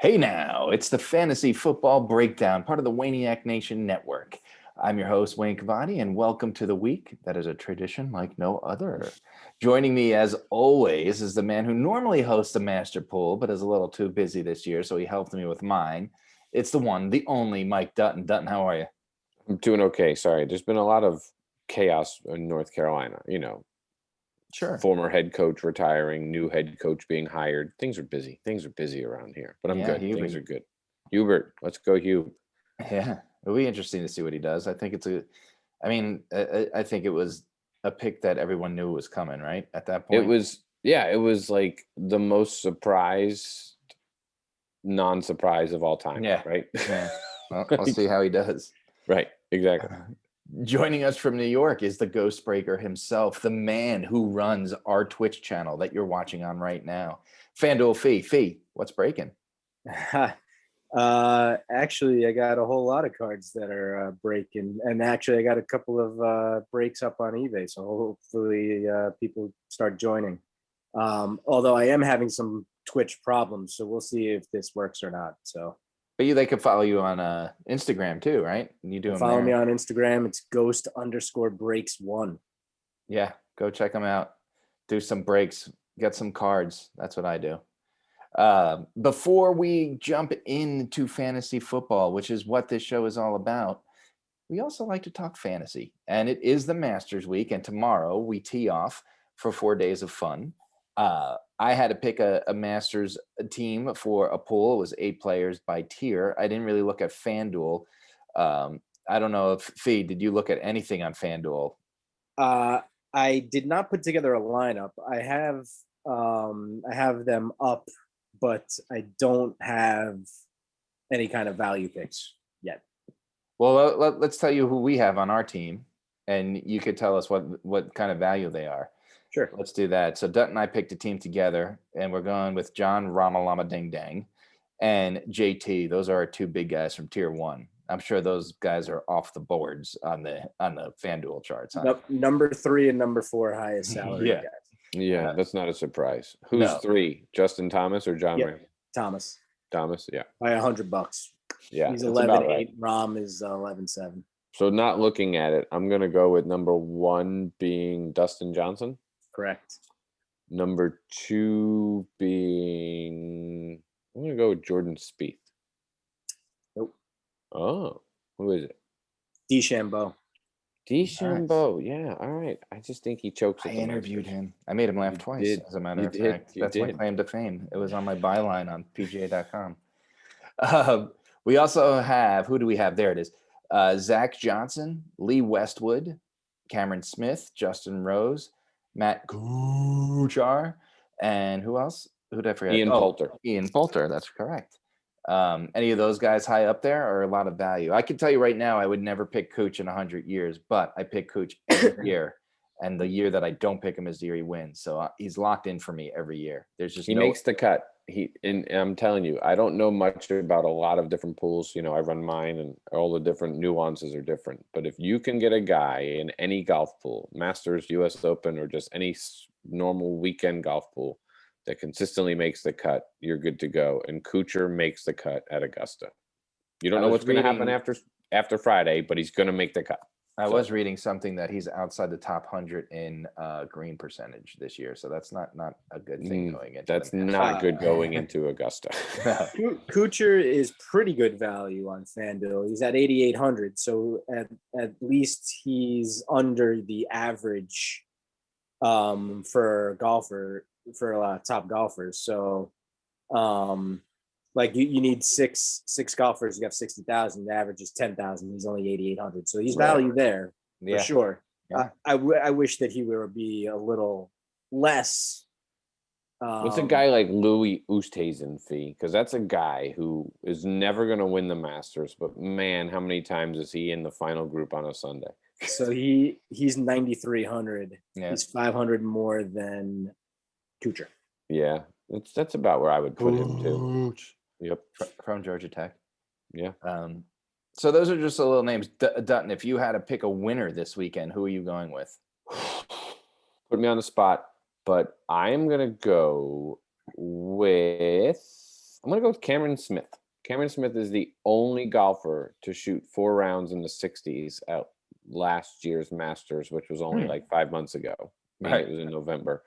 Hey now, it's the Fantasy Football Breakdown, part of the Wayniac Nation Network. I'm your host, Wayne Cavani, and welcome to the week that is a tradition like no other. Joining me, as always, is the man who normally hosts the Master Pool, but is a little too busy this year, so he helped me with mine. It's the one, the only Mike Dutton. Dutton, how are you? I'm doing okay. Sorry. There's been a lot of chaos in North Carolina. Sure. Former head coach retiring, new head coach being hired. Things are busy. Things are busy around here, but I'm Yeah, good. Hubert. Things are good. Hubert, let's go, Hube. Yeah, it'll be interesting to see what he does. I think I think it was a pick that everyone knew was coming, right? At that point. It was like the most non-surprise of all time. Yeah. Right. Yeah. Well, we'll see how he does. Right. Exactly. Joining us from New York is the Ghost Breaker himself, the man who runs our Twitch channel that you're watching on right now. FanDuel Fee, what's breaking? Actually, I got a whole lot of cards that are breaking, and actually, I got a couple of breaks up on eBay. So hopefully, people start joining. Although I am having some Twitch problems, so we'll see if this works or not. So, but they could follow you on Instagram too, right? You do follow me on Instagram. It's ghost_breaks1. Yeah, go check them out. Do some breaks, get some cards. That's what I do. Before we jump into fantasy football, which is what this show is all about, we also like to talk fantasy. And it is the Masters week, and tomorrow we tee off for 4 days of fun. I had to pick a Masters team for a pool. It was 8 players by tier. I didn't really look at FanDuel. I don't know if Fee, did you look at anything on FanDuel? I did not put together a lineup. I have them up, but I don't have any kind of value picks yet. Well, let's tell you who we have on our team, and you could tell us what kind of value they are. Sure. Let's do that. So Dutton and I picked a team together, and we're going with John Ramalama Ding Dang and JT. Those are our 2 big guys from tier 1. I'm sure those guys are off the boards on the FanDuel charts. Huh? Number 3 and number 4 highest salary Yeah. guys. Yeah, that's not a surprise. Who's 3? Justin Thomas or John Ram? Thomas. Thomas, yeah. By $100. Yeah. He's 11.8. Right. Rom is 11.7. So not looking at it, I'm going to go with number 1 being Dustin Johnson. Correct. Number 2 being, I'm going to go with Jordan Spieth. Nope. Oh, who is it? DeChambeau. DeChambeau, nice. Yeah, all right. I just think he chokes. I interviewed him. I made him laugh twice, as a matter of fact. That's my claim to fame. It was on my byline on PGA.com. We also have, who do we have? There it is. Zach Johnson, Lee Westwood, Cameron Smith, Justin Rose, Matt Kuchar, and who else? Who did I forget? Ian Poulter. Ian Poulter, that's correct. Any of those guys high up there or a lot of value? I can tell you right now, I would never pick Cooch in 100 years, but I pick Cooch every year. And the year that I don't pick him is the year he wins. So he's locked in for me every year. There's just he makes the cut. And I'm telling you, I don't know much about a lot of different pools. I run mine, and all the different nuances are different. But if you can get a guy in any golf pool, Masters, US Open, or just any normal weekend golf pool that consistently makes the cut, you're good to go. And Kuchar makes the cut at Augusta. You don't know what's going to happen after Friday, but he's going to make the cut. I was reading something that he's outside the top 100 in green percentage this year, so that's not a good thing going into. That's not good going into Augusta. Kuchar is pretty good value on FanDuel. He's at 8,800, so at least he's under the average for top golfers. So, you need six golfers. You have 60,000. The average is 10,000. He's only 8,800. So he's value there for sure. Yeah. I wish that he would be a little less. What's a guy like Louis Oosthuizen fee? Because that's a guy who is never going to win the Masters. But man, how many times is he in the final group on a Sunday? So he's 9,300. Yeah. He's 500 more than Kuchar. Yeah, that's about where I would put him too. Yep, from Georgia Tech. Yeah. So those are just the little names. Dutton, if you had to pick a winner this weekend, who are you going with? Put me on the spot, but I am going to go with I'm going to go with Cameron Smith. Cameron Smith is the only golfer to shoot 4 rounds in the 60s at last year's Masters, which was only like 5 months ago. I mean, Right. it was in November.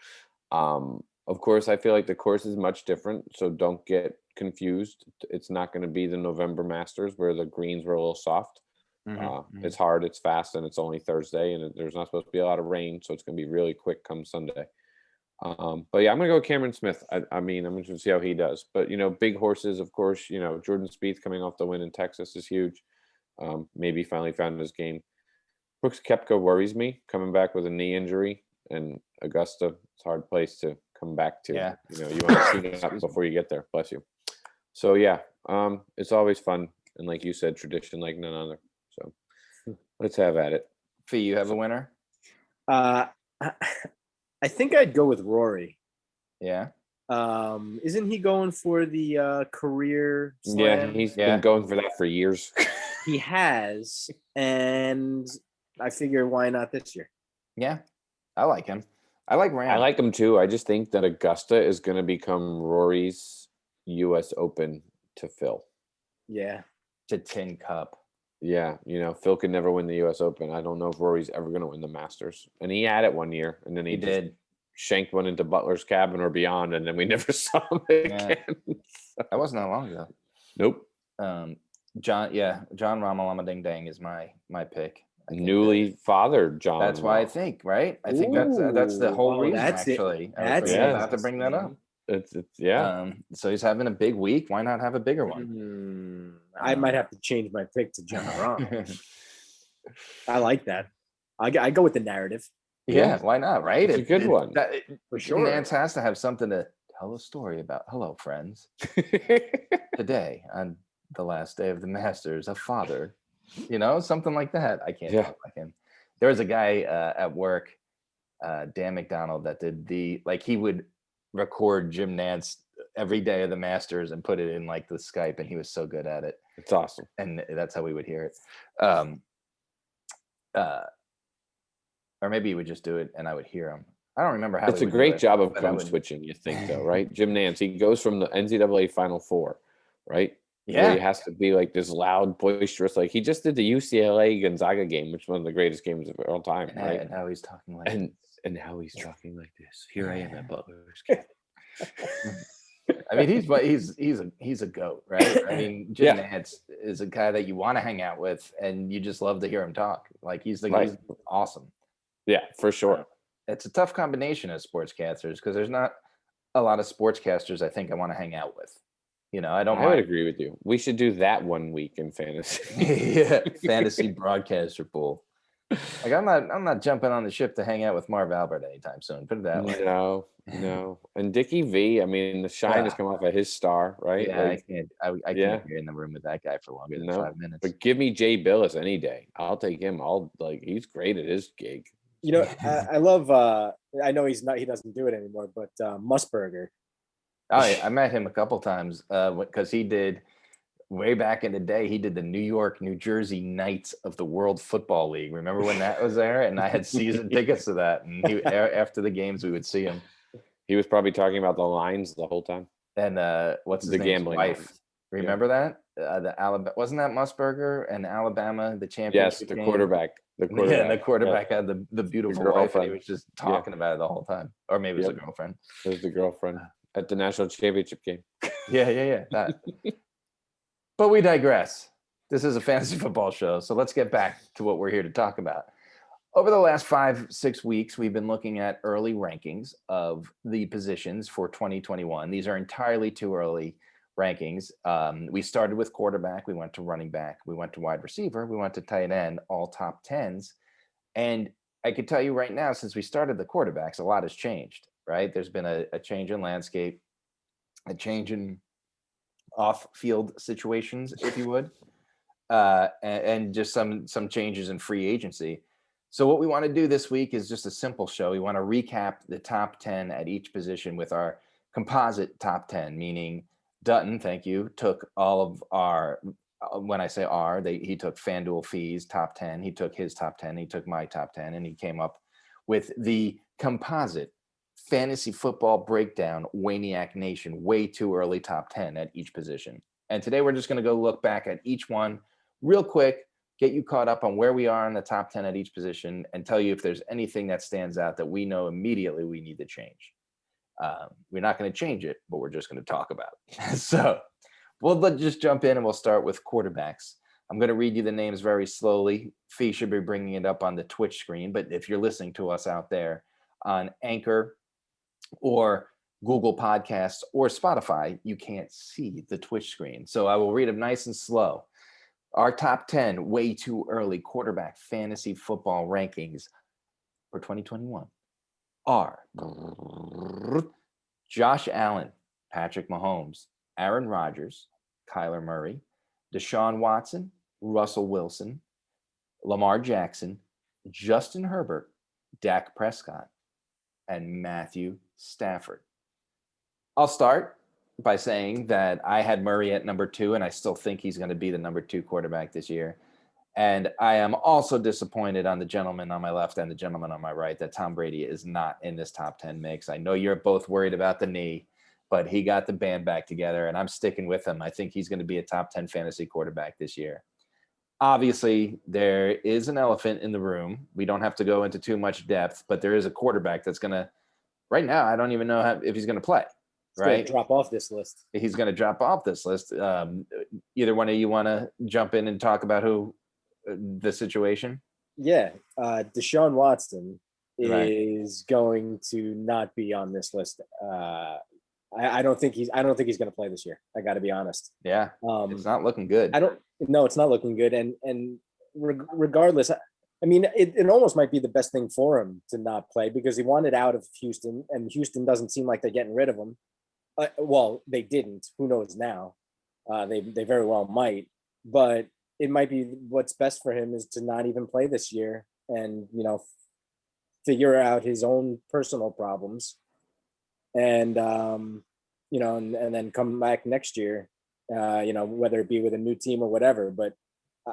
Of course, I feel like the course is much different, so don't get confused. It's not going to be the November Masters where the greens were a little soft. It's hard, it's fast, and it's only Thursday, and there's not supposed to be a lot of rain, so it's going to be really quick come Sunday. But yeah, I'm gonna go with Cameron Smith. I mean, I'm gonna see how he does. But big horses, of course. Jordan Spieth coming off the win in Texas is huge. Maybe finally found his game. Brooks Koepka worries me, coming back with a knee injury, and Augusta, it's a hard place to come back to. Yeah. You want to see it up before you get there. Bless you. So yeah, it's always fun, and like you said, tradition like none other. So let's have at it. Fee, you have a winner? I think I'd go with Rory. Yeah. Isn't he going for the career Yeah, slam? he's been going for that for years. He has, and I figure why not this year? Yeah. I like him. I like Ram. I like him too. I just think that Augusta is going to become Rory's U.S. Open to Phil. Yeah. To Tin Cup. Yeah, Phil could never win the U.S. Open. I don't know if Rory's ever going to win the Masters. And he had it one year, and then he did. Shanked one into Butler's cabin or beyond, and then we never saw him again. That wasn't that long ago. Nope. John Ramalama Ding Dang is my pick. Newly fathered John. That's why I think, right? I think that's the whole reason. Actually, I was about to bring that up. It's yeah. So he's having a big week. Why not have a bigger one? I might have to change my pick to John Rahm. I like that. I go with the narrative. Yeah, why not? Right? It's a good one. For sure. Nance has to have something to tell a story about. Hello, friends. Today, on the last day of the Masters, a father, something like that. I can't talk like him. There was a guy at work, Dan McDonald, that did he would record Jim Nance every day of the Masters and put it in like the Skype, and he was so good at it. It's awesome. And that's how we would hear it. Or maybe he would just do it and I would hear him. I don't remember how. It's a great job of code switching, you think, though, right? Jim Nance, he goes from the NCAA Final Four, right? Yeah. Where he has to be like this loud, boisterous. Like he just did the UCLA Gonzaga game, which is one of the greatest games of all time, right? And now he's talking like and how he's talking like this. Here I am at Butler's cabin. I mean, he's a goat, right? I mean, Jim Nance is a guy that you want to hang out with, and you just love to hear him talk. Like he's awesome. Yeah, for sure. It's a tough combination of sportscasters because there's not a lot of sportscasters I think I want to hang out with. I would agree with you. We should do that one week in fantasy. Yeah, fantasy broadcaster pool. Like I'm not jumping on the ship to hang out with Marv Albert anytime soon. Put it that way. No. And Dickie V, I mean, the shine has come off of his star, right? Yeah, I can't be in the room with that guy for longer than 5 minutes. But give me Jay Billis any day. I'll take him. He's great at his gig. I love. I know he doesn't do it anymore, but Musburger. Oh, yeah, I met him a couple times because he did way back in the day. He did the New York, New Jersey Knights of the World Football League. Remember when that was there? And I had season tickets to that. And after the games, we would see him. He was probably talking about the lines the whole time. And what's his gambling wife? lines. Remember that? The Alabama wasn't that Musburger and Alabama, the championship. Yes, the game? quarterback. The quarterback had the beautiful wife, and he was just talking about it the whole time. Or maybe it was a girlfriend. It was the girlfriend at the national championship game. Yeah. That. But we digress. This is a fantasy football show, so let's get back to what we're here to talk about. Over the last 5-6 weeks, we've been looking at early rankings of the positions for 2021. These are entirely too early rankings. We started with quarterback, we went to running back, we went to wide receiver, we went to tight end, all top 10s. And I could tell you right now, since we started the quarterbacks, a lot has changed, right? There's been a change in landscape, a change in off-field situations, if you would, and just some changes in free agency. So what we want to do this week is just a simple show. We want to recap the top 10 at each position with our composite top 10, meaning Dutton, thank you, took all of our, when I say our, he took FanDuel fees top 10, he took his top 10, he took my top 10, and he came up with the composite fantasy football breakdown, Wayniac Nation, way too early top 10 at each position. And today we're just going to go look back at each one real quick, get you caught up on where we are in the top 10 at each position, and tell you if there's anything that stands out that we know immediately we need to change. We're not going to change it, but we're just going to talk about it. So let's just jump in and we'll start with quarterbacks. I'm going to read you the names very slowly. Fee should be bringing it up on the Twitch screen, but if you're listening to us out there on Anchor or Google Podcasts or Spotify, you can't see the Twitch screen. So I will read them nice and slow. Our top 10 way too early quarterback fantasy football rankings for 2021 are Josh Allen, Patrick Mahomes, Aaron Rodgers, Kyler Murray, Deshaun Watson, Russell Wilson, Lamar Jackson, Justin Herbert, Dak Prescott, and Matthew Stafford. I'll start by saying that I had Murray at number 2, and I still think he's going to be the number 2 quarterback this year. And I am also disappointed on the gentleman on my left and the gentleman on my right that Tom Brady is not in this top 10 mix. I know you're both worried about the knee, but he got the band back together, and I'm sticking with him. I think he's going to be a top 10 fantasy quarterback this year. Obviously, there is an elephant in the room. We don't have to go into too much depth, but there is a quarterback that's going to, right now, I don't even know if he's going to play. He's right? going to drop off this list. He's going to drop off this list. Either one of you want to jump in and talk about the situation? Yeah. Deshaun Watson is going to not be on this list. I don't think he's going to play this year. I got to be honest. Yeah. It's not looking good. It's not looking good. And regardless, I mean, it almost might be the best thing for him to not play because he wanted out of Houston, and Houston doesn't seem like they're getting rid of him. Well, they didn't. Who knows now? They very well might. But it might be what's best for him is to not even play this year and, figure out his own personal problems and, and then come back next year, whether it be with a new team or whatever. But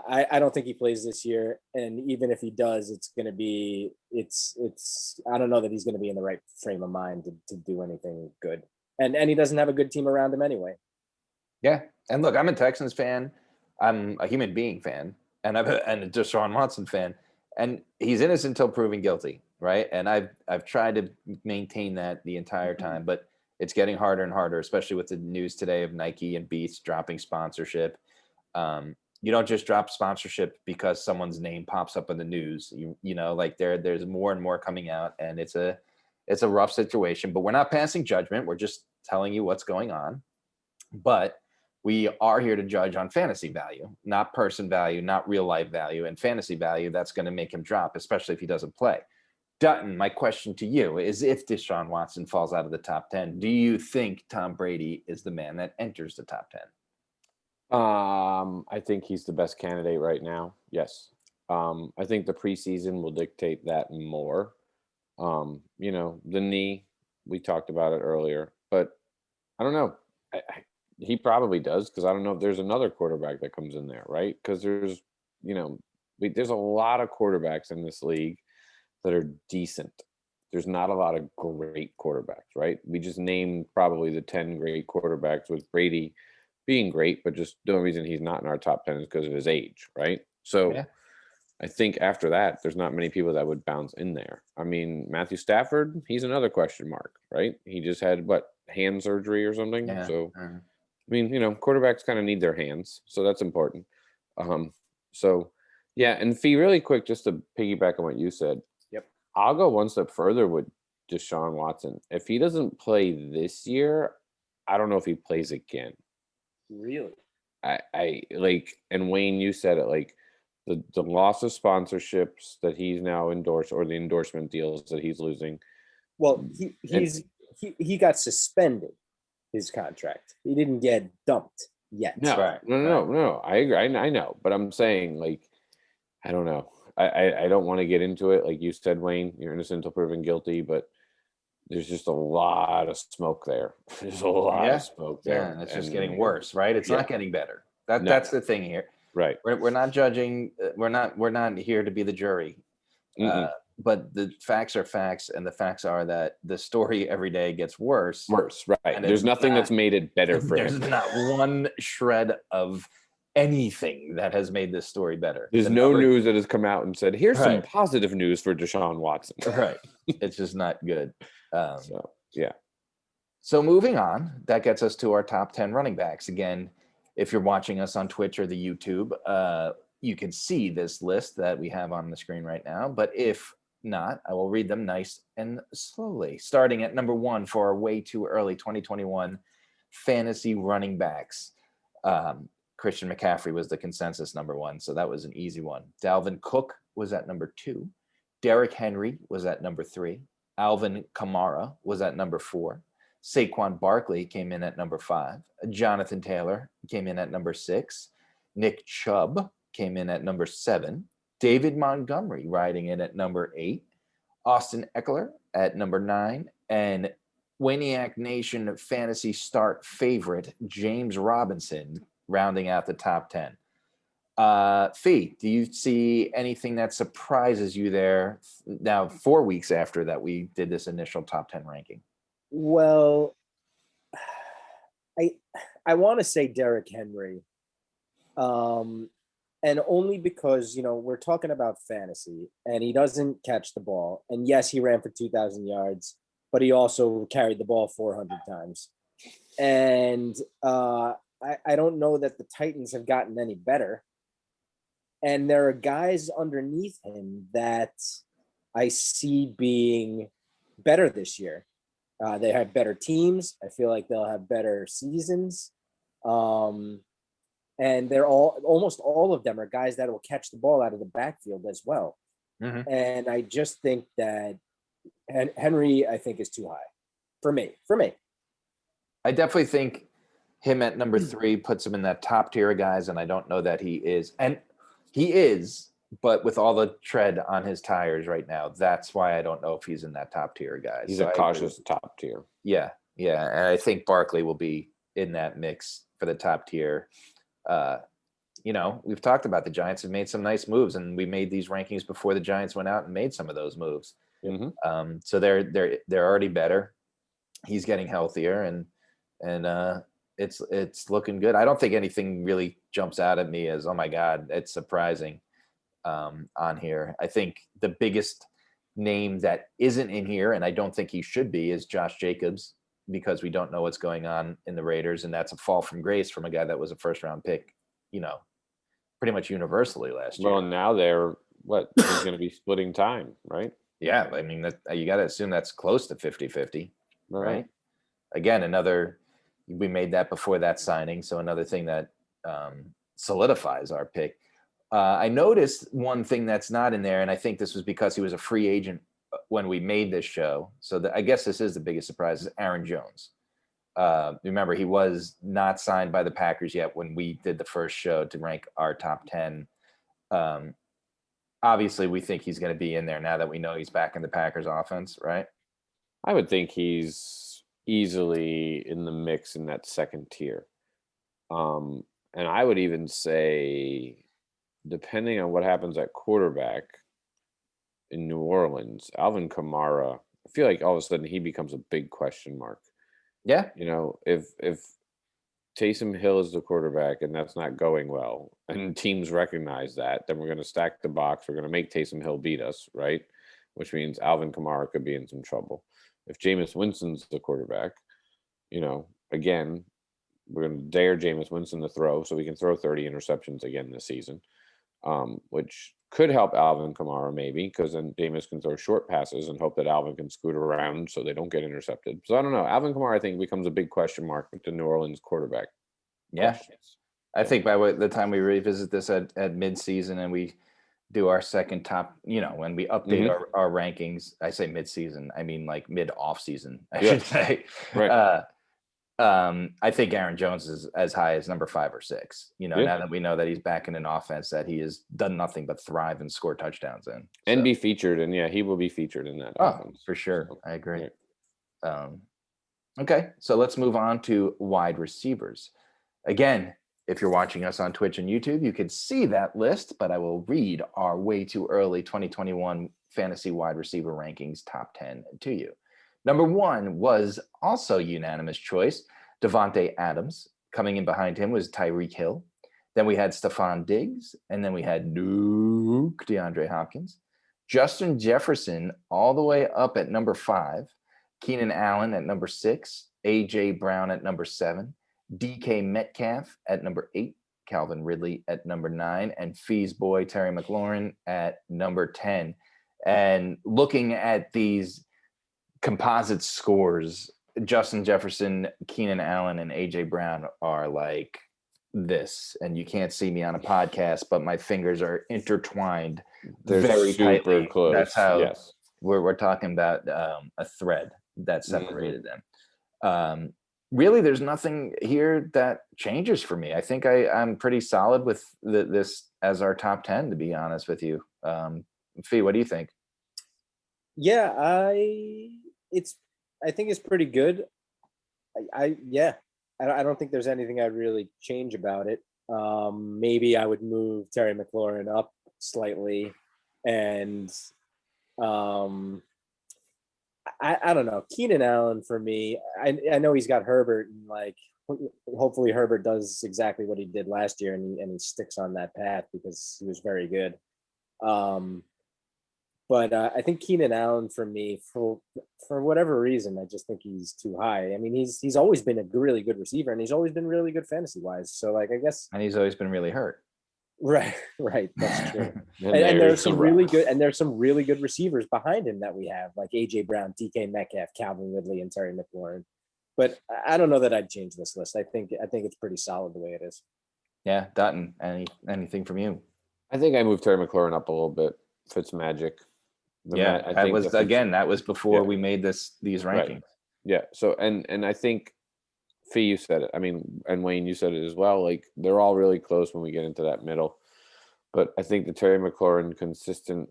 I don't think he plays this year. And even if he does, it's going to be, I don't know that he's going to be in the right frame of mind to do anything good. And he doesn't have a good team around him anyway. Yeah. And look, I'm a Texans fan. I'm a human being fan, and I'm a Deshaun Watson fan, and he's innocent until proven guilty, right? And I've tried to maintain that the entire time, but it's getting harder and harder, especially with the news today of Nike and Beats dropping sponsorship. You don't just drop sponsorship because someone's name pops up in the news. There's more and more coming out, and it's a rough situation. But we're not passing judgment. We're just telling you what's going on. But we are here to judge on fantasy value, not person value, not real life value, and fantasy value. That's going to make him drop, especially if he doesn't play. Dutton, my question to you is, if Deshaun Watson falls out of the top 10, do you think Tom Brady is the man that enters the top 10? I think he's the best candidate right now. Yes. I think the preseason will dictate that more. The knee, we talked about it earlier, but I don't know. He probably does, because I don't know if there's another quarterback that comes in there, right? Because there's a lot of quarterbacks in this league that are decent. There's not a lot of great quarterbacks, right? We just named probably the 10 great quarterbacks, with Brady being great, but just the only reason he's not in our top 10 is because of his age, right? So yeah. I think after that, there's not many people that would bounce in there. I mean, Matthew Stafford, he's another question mark, right? He just had hand surgery or something. Yeah. So I mean, quarterbacks kind of need their hands, so that's important. So yeah, and Fee, really quick, just to piggyback on what you said. Yep. I'll go one step further with Deshaun Watson. If he doesn't play this year, I don't know if he plays again. Really? I and Wayne, you said it, the loss of sponsorships that he's now endorsed, or the endorsement deals that he's losing. Well, he got suspended. His contract. He didn't get dumped yet. No. I agree. I know, but I'm saying, I don't know. I don't want to get into it. Like you said, Wayne, you're innocent until proven guilty, but there's just a lot of smoke there. There's a lot of smoke there. Yeah, and it's just getting worse, right? It's not getting better. That's the thing here. Right. We're not judging. We're not here to be the jury. but the facts are facts, and the facts are that the story every day gets worse. Worse, right? And There's it's nothing not- that's made it better for There's him. not one shred of anything that has made this story better. There's The no number- news that has come out and said, "Here's some Right. positive news for Deshaun Watson." Right. It's just not good. So yeah, So moving on, that gets us to our top 10 running backs. Again, if you're watching us on Twitch or the YouTube, you can see this list that we have on the screen right now. But if not, I will read them nice and slowly. Starting at number 1 for our way too early 2021 fantasy running backs. Christian McCaffrey was the consensus number 1, so that was an easy one. Dalvin Cook was at number 2. Derrick Henry was at number 3. Alvin Kamara was at number 4. Saquon Barkley came in at number 5. Jonathan Taylor came in at number 6. Nick Chubb came in at number 7. David Montgomery riding in at number 8. Austin Eckler at number 9. And Wayniac Nation Fantasy Start favorite James Robinson rounding out the top 10. Fee, do you see anything that surprises you there now 4 weeks after that we did this initial top 10 ranking? Well, I want to say Derrick Henry, and only because we're talking about fantasy, and he doesn't catch the ball. And yes, he ran for 2,000 yards, but he also carried the ball 400 times. And I don't know that the Titans have gotten any better. And there are guys underneath him that I see being better this year. They have better teams. I feel like they'll have better seasons. And they're almost all of them are guys that will catch the ball out of the backfield as well. Mm-hmm. And I just think that Henry, I think, is too high for me. I definitely think him at number 3 puts him in that top tier of guys, and I don't know that he is. And he is, but with all the tread on his tires right now, that's why I don't know if he's in that top tier of guys. he's So a I cautious agree. top tier. Yeah. And I think Barkley will be in that mix for the top tier. We've talked about the Giants have made some nice moves, and we made these rankings before the Giants went out and made some of those moves. Mm-hmm. So they're already better. He's getting healthier, and it's looking good. I don't think anything really jumps out at me as, oh my God, it's surprising on here. I think the biggest name that isn't in here, and I don't think he should be, is Josh Jacobs, because we don't know what's going on in the Raiders, and that's a fall from grace from a guy that was a first round pick, pretty much universally last year. Well, now he's going to be splitting time, right? Yeah, I mean, you got to assume that's close to 50-50, right? Again, we made that before that signing, so another thing that solidifies our pick. I noticed one thing that's not in there, and I think this was because he was a free agent when we made this show. So I guess this is the biggest surprise, is Aaron Jones. Remember, he was not signed by the Packers yet when we did the first show to rank our top 10. Obviously, we think he's going to be in there now that we know he's back in the Packers offense, right? I would think he's easily in the mix in that second tier. And I would even say, depending on what happens at quarterback in New Orleans, Alvin Kamara, I feel like all of a sudden he becomes a big question mark. Yeah. If Taysom Hill is the quarterback and that's not going well, and teams recognize that, then we're going to stack the box. We're going to make Taysom Hill beat us, right? Which means Alvin Kamara could be in some trouble. If Jameis Winston's the quarterback, again, we're going to dare Jameis Winston to throw so we can throw 30 interceptions again this season, which could help Alvin Kamara maybe, because then Jameis can throw short passes and hope that Alvin can scoot around so they don't get intercepted. So I don't know. Alvin Kamara, I think, becomes a big question mark with the New Orleans quarterback. Yeah. Questions. I think by the time we revisit this at mid-season and we do our second top, when we update our rankings, I say mid-season, I mean like mid-off season, I should say. Right. I think Aaron Jones is as high as number 5 or 6, now that we know that he's back in an offense that he has done nothing but thrive and score touchdowns in. And be featured. And he will be featured in that offense. For sure. So, I agree. yeah. Okay. So let's move on to wide receivers. Again, if you're watching us on Twitch and YouTube, you can see that list, but I will read our way too early 2021 fantasy wide receiver rankings top 10 to you. Number 1 was also unanimous choice, Devontae Adams. Coming in behind him was Tyreek Hill. Then we had Stephon Diggs, and then we had Nuke DeAndre Hopkins. Justin Jefferson all the way up at number 5. Keenan Allen at number 6. A.J. Brown at number 7. DK Metcalf at number 8. Calvin Ridley at number 9. And Fee's boy, Terry McLaurin, at number 10. And looking at these composite scores, Justin Jefferson, Keenan Allen, and A.J. Brown are like this, and you can't see me on a podcast, but my fingers are intertwined. They're very super tightly. close. That's how yes. we're talking about a thread that separated them. Really, there's nothing here that changes for me. I think I'm pretty solid with this as our top 10, to be honest with you. Fee, what do you think? Yeah, I think it's pretty good. I don't think there's anything I'd really change about it. Maybe I would move Terry McLaurin up slightly, and I don't know. Keenan Allen for me, I know he's got Herbert, and like hopefully Herbert does exactly what he did last year, and he sticks on that path because he was very good. But I think Keenan Allen for me, for whatever reason, I just think he's too high. I mean, he's always been a really good receiver, and he's always been really good fantasy wise. So like, I guess, and he's always been really hurt. Right. That's true. and there's some really good, and there's some really good receivers behind him that we have, like AJ Brown, DK Metcalf, Calvin Ridley, and Terry McLaurin. But I don't know that I'd change this list. I think it's pretty solid the way it is. Yeah, Dutton. Anything from you? I think I moved Terry McLaurin up a little bit. Fitzmagic. That was before we made these rankings. Right. Yeah. So and I think Fee, you said it. I mean, and Wayne, you said it as well. Like they're all really close when we get into that middle. But I think the Terry McLaurin consistent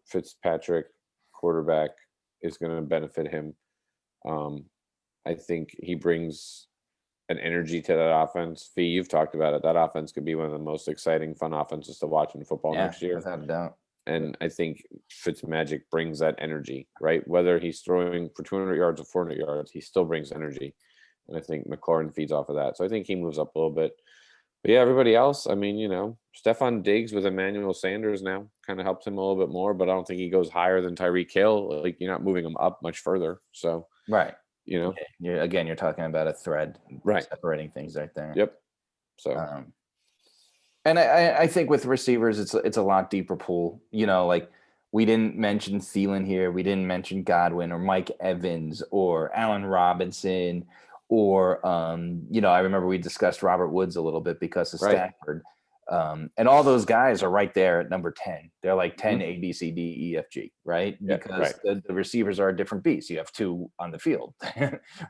Fitzpatrick quarterback is going to benefit him. I think he brings an energy to that offense. Fee, you've talked about it. That offense could be one of the most exciting, fun offenses to watch in football next year. Without a doubt. And I think Fitzmagic brings that energy, right? Whether he's throwing for 200 yards or 400 yards, he still brings energy. And I think McLaurin feeds off of that. So I think he moves up a little bit. But yeah, everybody else, I mean, Stephon Diggs with Emmanuel Sanders now kind of helps him a little bit more, but I don't think he goes higher than Tyreek Hill. Like you're not moving him up much further. So, right. You're talking about a thread, right? Separating things right there. Yep. So, and I think with receivers, it's a lot deeper pool. Like we didn't mention Thielen here. We didn't mention Godwin or Mike Evans or Allen Robinson or, I remember we discussed Robert Woods a little bit because of Stafford. And all those guys are right there at number 10. They're like 10 A, B, C, D, E, F, G, right? Because the receivers are a different beast. You have 2 on the field,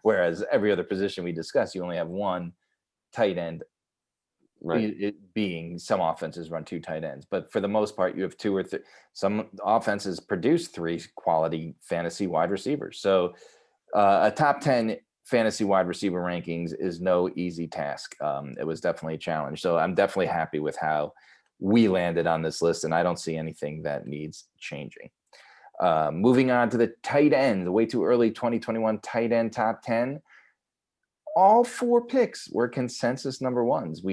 whereas every other position we discuss, you only have 1 tight end. Right. It being some offenses run 2 tight ends, but for the most part, you have 2 or 3. Some offenses produce 3 quality fantasy wide receivers. So a top 10 fantasy wide receiver rankings is no easy task. It was definitely a challenge. So I'm definitely happy with how we landed on this list, and I don't see anything that needs changing. Moving on to the tight end, the way too early 2021 tight end top 10. All 4 picks were consensus number 1s.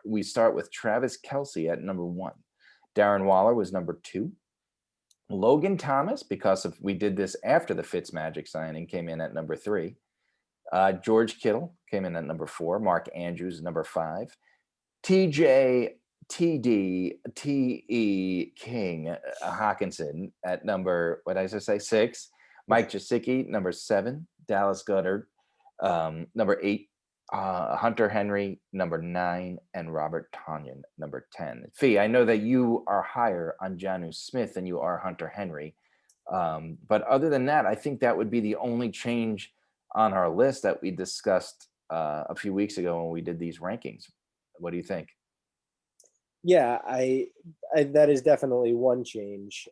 We start with Travis Kelce at number 1. Darren Waller was number 2. Logan Thomas, because we did this after the Fitzmagic signing, came in at number 3. George Kittle came in at number 4. Mark Andrews, number 5. TJ TD King Hawkinson at number, what did I say, 6. Mike Gesicki, number 7. Dallas Goedert, number 8. Hunter Henry, number 9, and Robert Tonyan, number 10. Fee, I know that you are higher on Jonnu Smith than you are Hunter Henry. But other than that, I think that would be the only change on our list that we discussed a few weeks ago when we did these rankings. What do you think? Yeah, I that is definitely one change.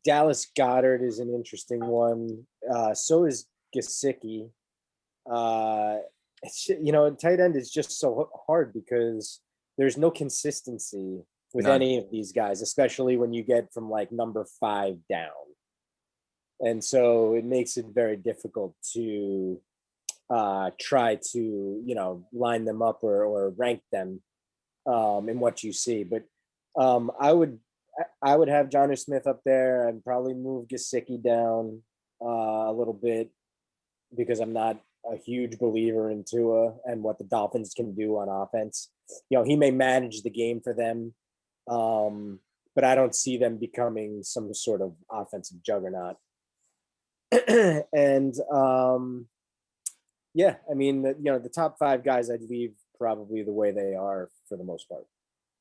Dallas Goedert is an interesting one. So is Gesicki. Tight end is just so hard because there's no consistency with None. any of these guys, especially when you get from like number 5 down. And so it makes it very difficult to try to, line them up or rank them in what you see. But I would have Jonnu Smith up there and probably move Gesicki down a little bit, because I'm not a huge believer in Tua and what the Dolphins can do on offense. He may manage the game for them, but I don't see them becoming some sort of offensive juggernaut. And yeah, I mean, the top 5 guys I'd leave probably the way they are for the most part.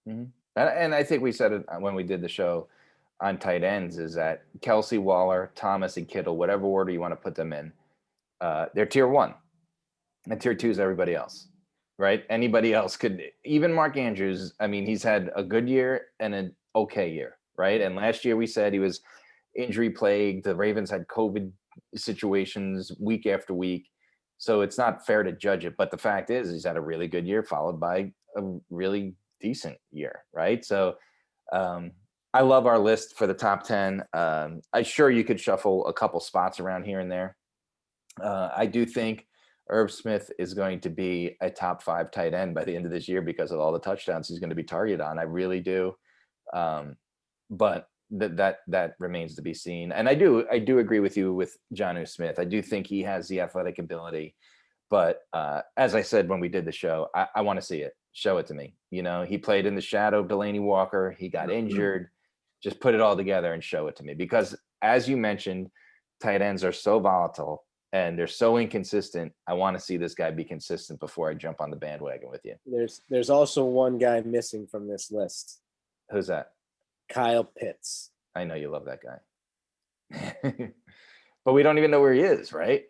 Mm-hmm. And I think we said it when we did the show on tight ends, is that Kelsey, Waller, Thomas, and Kittle, whatever order you want to put them in, they're tier 1, and tier 2 is everybody else, right? Anybody else could, even Mark Andrews. I mean, he's had a good year and an okay year, right? And last year we said he was injury plagued. The Ravens had COVID situations week after week. So it's not fair to judge it. But the fact is, he's had a really good year followed by a really decent year, right? So I love our list for the top 10. I'm sure you could shuffle a couple spots around here and there. I do think Irv Smith is going to be a top 5 tight end by the end of this year because of all the touchdowns he's going to be targeted on. I really do. But that remains to be seen. And I do agree with you with Jonnu Smith. I do think he has the athletic ability, but as I said when we did the show, I want to see it. Show it to me. He played in the shadow of Delaney Walker. He got injured. Just put it all together and show it to me, because as you mentioned, tight ends are so volatile and they're so inconsistent. I want to see this guy be consistent before I jump on the bandwagon with you. There's also one guy missing from this list. Who's that? Kyle Pitts. I know you love that guy. But we don't even know where he is, right?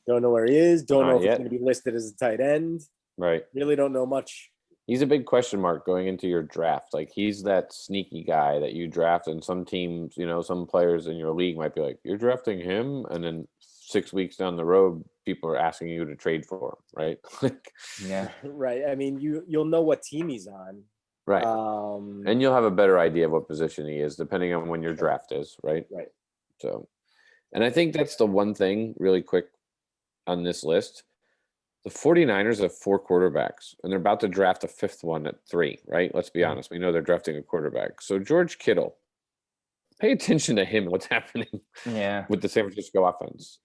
Don't know where he is. Don't know if yet. he's going to be listed as a tight end. Right. Really don't know much. He's a big question mark going into your draft. Like, he's that sneaky guy that you draft, and some teams, some players in your league might be like, you're drafting him, and then 6 weeks down the road, people are asking you to trade for him, right? Yeah. Right. I mean, you'll know what team he's on. Right. And you'll have a better idea of what position he is depending on when your draft is, right? Right. So, and I think that's the one thing really quick on this list. The 49ers have 4 quarterbacks, and they're about to draft a 5th one at 3, right? Let's be honest. We know they're drafting a quarterback. So George Kittle, pay attention to him and what's happening with the San Francisco offense,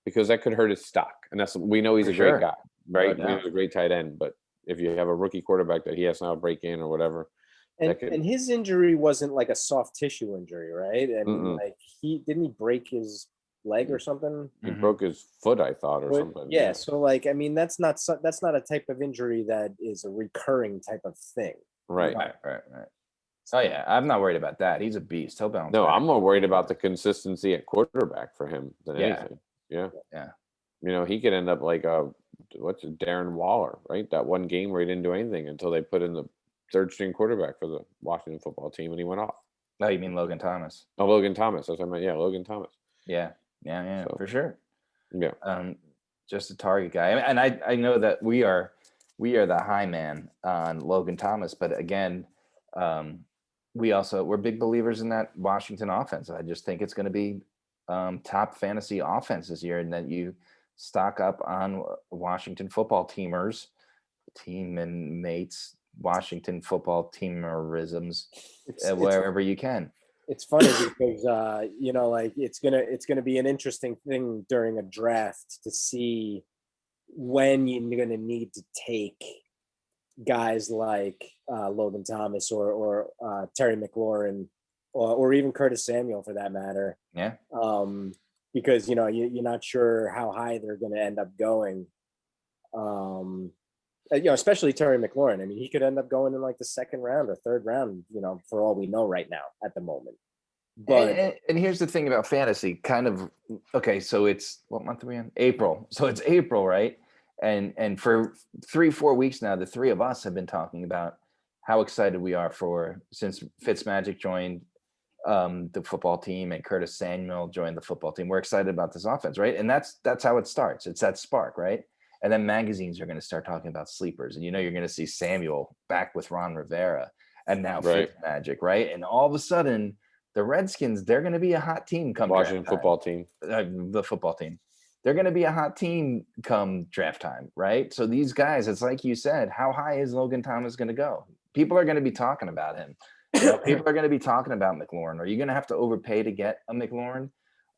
because that could hurt his stock. And we know he's a great guy, right? No doubt. He's a great tight end, but if you have a rookie quarterback that he has now break in or whatever. And his injury wasn't like a soft tissue injury, right? I mean, like he break his leg or something? He broke his foot, I thought, or something. Yeah. So like, I mean, that's not a type of injury that is a recurring type of thing. Right. Oh yeah, I'm not worried about that. He's a beast. He'll bounce back. I'm more worried about the consistency at quarterback for him than anything. Yeah. He could end up like Darren Waller, right? That one game where he didn't do anything until they put in the 3rd string quarterback for the Washington football team, and he went off. No, you mean Logan Thomas? Oh, Logan Thomas. That's what I meant. Yeah, Logan Thomas. Yeah, so, for sure. Yeah. Just a target guy. And I know that we are the high man on Logan Thomas, but again, we're big believers in that Washington offense. I just think it's going to be top fantasy offense this year, and that you stock up on Washington football teamers, team and mates, Washington football teamerisms, wherever you can. It's funny because like it's gonna be an interesting thing during a draft to see when you're gonna need to take guys like Logan Thomas or Terry McLaurin or even Curtis Samuel for that matter. Yeah. Because you're not sure how high they're going to end up going. Especially Terry McLaurin. I mean, he could end up going in like the 2nd round or 3rd round, for all we know right now at the moment. But and here's the thing about fantasy, kind of, okay, so it's what month are we in? April. So it's April, right? And for 3-4 weeks now, the 3 of us have been talking about how excited we are since Fitzmagic joined the football team and Curtis Samuel joined the football team. We're excited about this offense, right? And that's how it starts. It's that spark, right? And then magazines are going to start talking about sleepers, and you're going to see Samuel back with Ron Rivera. and now Right. Fitzmagic, right? And all of a sudden, the Redskins, they're going to be a hot team come Washington draft time. football team. The football team. They're going to be a hot team come draft time, right? So these guys, it's like you said, how high is Logan Thomas going to go? People are going to be talking about him. You know, people are going to be talking about McLaurin. Are you going to have to overpay to get a McLaurin?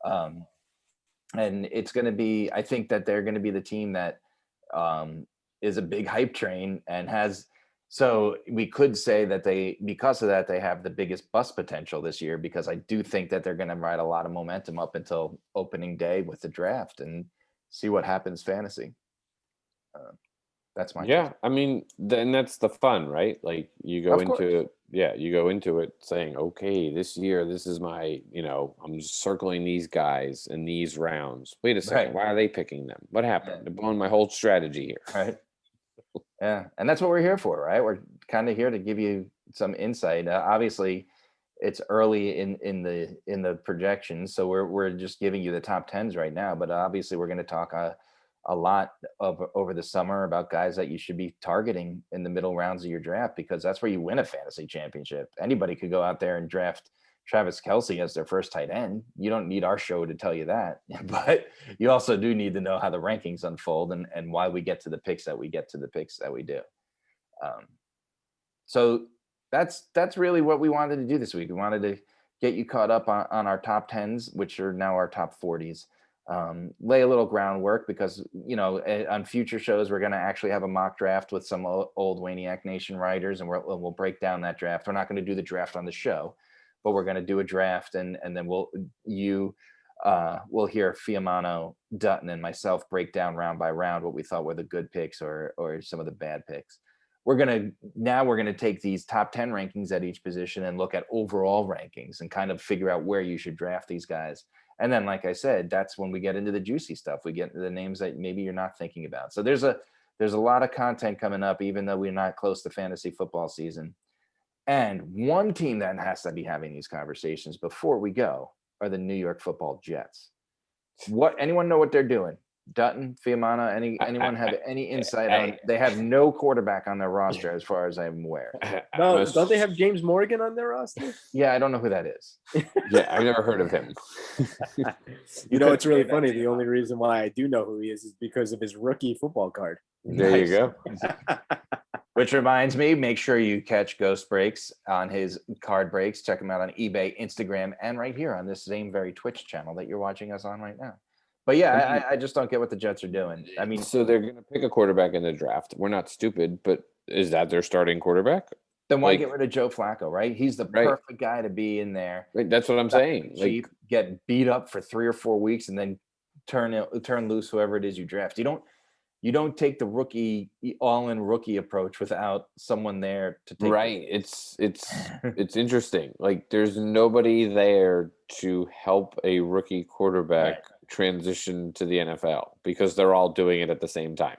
And it's going to be, I think that they're going to be the team that is a big hype train and has, so we could say that because of that, they have the biggest bust potential this year, because I do think that they're going to ride a lot of momentum up until opening day with the draft and see what happens fantasy. That's my Yeah, I mean, then that's the fun, right? Like you go into it saying, okay, this year, this is my, I'm circling these guys in these rounds. Wait a second, Right. why are they picking them? What happened? They're blowing my whole strategy here. Right. Yeah, and that's what we're here for, right? We're kind of here to give you some insight. Obviously, it's early in the projections, so we're just giving you the top tens right now. But obviously, we're going to talk a lot over the summer about guys that you should be targeting in the middle rounds of your draft, because that's where you win a fantasy championship. Anybody could go out there and draft Travis Kelce as their first tight end. You don't need our show to tell you that, but you also do need to know how the rankings unfold and why we get to the picks that we get to the picks that we do. So that's really what we wanted to do this week. We wanted to get you caught up on our top 10s, which are now our top 40s. Lay a little groundwork, because on future shows we're going to actually have a mock draft with some old Wayniac Nation writers, and we'll break down that draft. We're not going to do the draft on the show, but we're going to do a draft, and then we'll hear Fiamano, Dutton, and myself break down round by round what we thought were the good picks or some of the bad picks. We're going to take these top 10 rankings at each position and look at overall rankings and kind of figure out where you should draft these guys. And then, like I said, that's when we get into the juicy stuff. We get into the names that maybe you're not thinking about. So there's a lot of content coming up, even though we're not close to fantasy football season. And one team that has to be having these conversations before we go are the New York Football Jets. Anyone know what they're doing? Dutton, Fiamana, anyone have any insight on? They have no quarterback on their roster, as far as I'm aware. No, don't they have James Morgan on their roster? Yeah, I don't know who that is. Yeah, I've never heard of him. It's really funny. The only reason why I do know who he is because of his rookie football card. There you go. Which reminds me, make sure you catch Ghost Breaks on his card breaks. Check him out on eBay, Instagram, and right here on this same very Twitch channel that you're watching us on right now. But yeah, I just don't get what the Jets are doing. I mean, so they're going to pick a quarterback in the draft. We're not stupid, but is that their starting quarterback? Then why get rid of Joe Flacco, right? He's the perfect guy to be in there. Right, that's what I'm saying. Cheap, get beat up for 3 or 4 weeks, and then turn loose whoever it is you draft. You don't take the all-in rookie approach without someone there to take. Right. It's interesting. Like, there's nobody there to help a rookie quarterback transition to the NFL, because they're all doing it at the same time.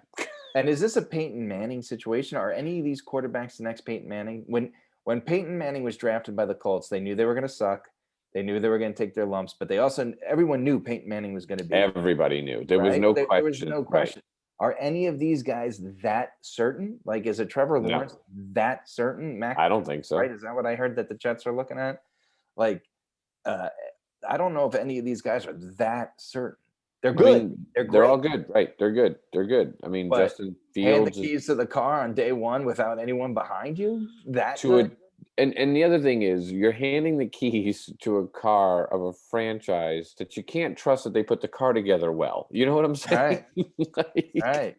And is this a Peyton Manning situation? Are any of these quarterbacks the next Peyton Manning? When Peyton Manning was drafted by the Colts, they knew they were going to suck. They knew they were going to take their lumps, but everyone knew Peyton Manning was going to be. Everybody knew. There was no question. There was no question. Right. Are any of these guys that certain? Like, is it Trevor Lawrence that certain? Mac, I don't think so. Right? Is that what I heard that the Jets are looking at? Like, I don't know if any of these guys are that certain. They're good. I mean, they're all good, right? They're good. They're good. I mean, but Justin Fields. Hand the keys to the car on day one without anyone behind you. And the other thing is, you're handing the keys to a car of a franchise that you can't trust that they put the car together well. You know what I'm saying? Right. Right.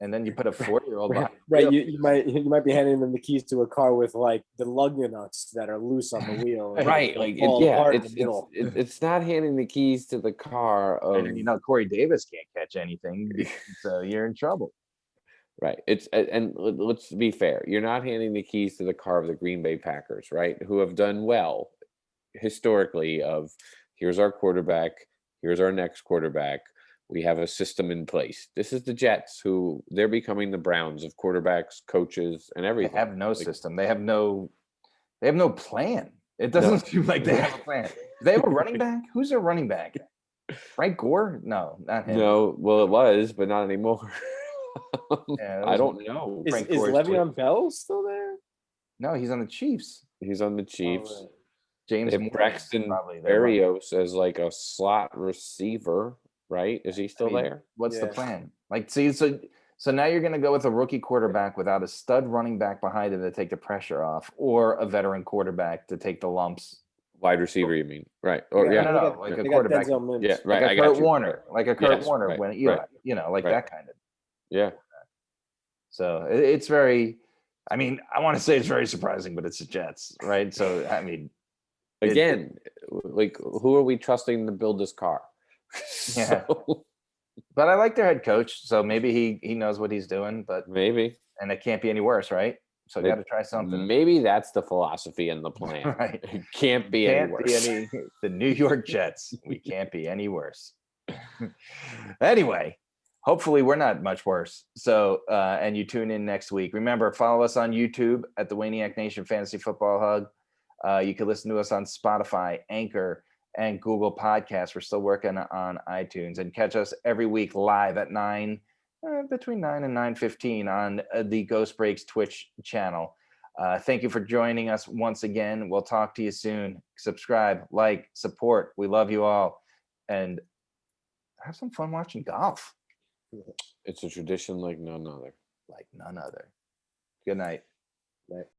And then you put a 4-year-old behind. Right. You might be handing them the keys to a car with like the lug nuts that are loose on the wheel. Right. Like it's not handing the keys to the car of, and Corey Davis can't catch anything, so you're in trouble. Right. And let's be fair. You're not handing the keys to the car of the Green Bay Packers, right? Who have done well historically of, here's our quarterback, here's our next quarterback. We have a system in place. This is the Jets, who they're becoming the Browns of quarterbacks, coaches, and everything. They have no system. They have no plan. It doesn't seem like they have a plan. Do they have a running back? Who's their running back? Frank Gore? No, not him. No, well, it was, but not anymore. I don't know. Is Le'Veon Bell still there? No, he's on the Chiefs. He's on the Chiefs. right. James They have Moore, Braxton probably their running- Berrios as like a slot receiver, right? Is he still mean, there? What's the Yeah. plan? Like, see, so now you're going to go with a rookie quarterback without a stud running back behind him to take the pressure off, or a veteran quarterback to take the lumps. Wide receiver, you mean? Right. Or No, yeah. no, They no, got- like they a got quarterback, Denzel Mims. Yeah, right. like I a got Kurt you. Warner, like a Kurt Yes, Warner right, when Eli, right, like right. that kind of. Yeah. So it's very, I mean, I want to say it's very surprising, but it's the Jets, right? So I mean, Again, like who are we trusting to build this car? Yeah. So, but I like their head coach, so maybe he knows what he's doing, but maybe. and it can't be any worse, right? So got to try something. Maybe that's the philosophy and the plan. Right. It can't be any worse. the New York Jets. We can't be any worse. Anyway, hopefully we're not much worse. So and you tune in next week. Remember, follow us on YouTube at the Wayniac Nation Fantasy Football Hug. You can listen to us on Spotify, Anchor, and Google Podcasts. We're still working on iTunes, and catch us every week live at between 9 and 9:15 on the Ghost Breaks Twitch channel. Thank you for joining us once again. We'll talk to you soon. Subscribe, like, support. We love you all, and have some fun watching golf It's a tradition like none other. like none other. Good night. Right.